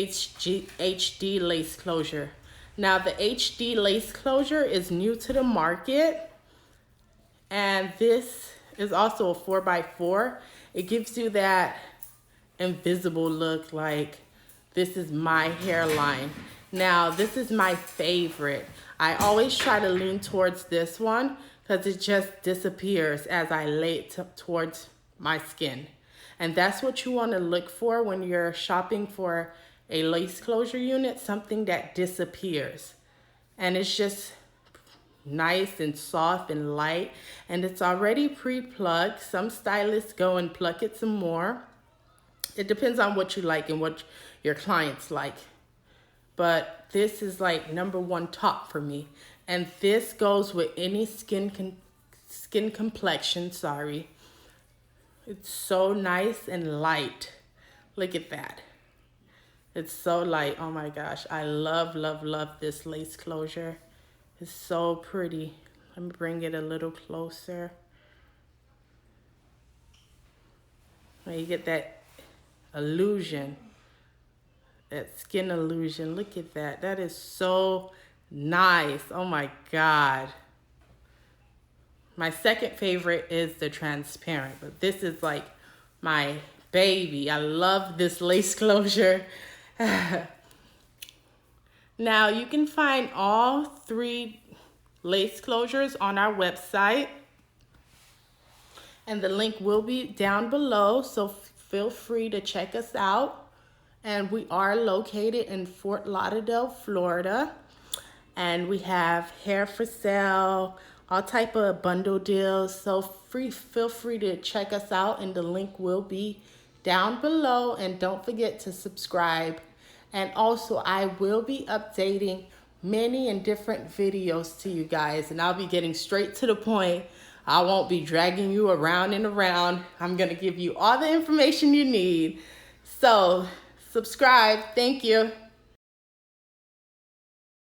HD lace closure. Now the HD lace closure is new to the market, and this is also a 4x4. It gives you that invisible look, like this is my hairline. Now this is my favorite. I always try to lean towards this one because it just disappears as I lay it towards my skin. And that's what you want to look for when you're shopping for a lace closure unit, something that disappears. And it's just nice and soft and light, and it's already pre-plugged. Some stylists go and pluck it some more. It depends on what you like and what your clients like. But this is like #1 top for me. And this goes with any skin complexion, sorry. It's so nice and light. Look at that. It's so light. Oh my gosh. I love, love, love this lace closure. It's so pretty. Let me bring it a little closer. And you get that illusion, that skin illusion. Look at that. That is so nice. Oh my God. My second favorite is the transparent, but this is like my baby. I love this lace closure. Now you can find all 3 lace closures on our website, and the link will be down below, so feel free to check us out. And we are located in Fort Lauderdale, Florida, and we have hair for sale, all type of bundle deals, so feel free to check us out, and the link will be down below. And don't forget to subscribe. And also I will be updating many and different videos to you guys, and I'll be getting straight to the point. I won't be dragging you around and around. I'm gonna give you all the information you need. So subscribe. Thank you.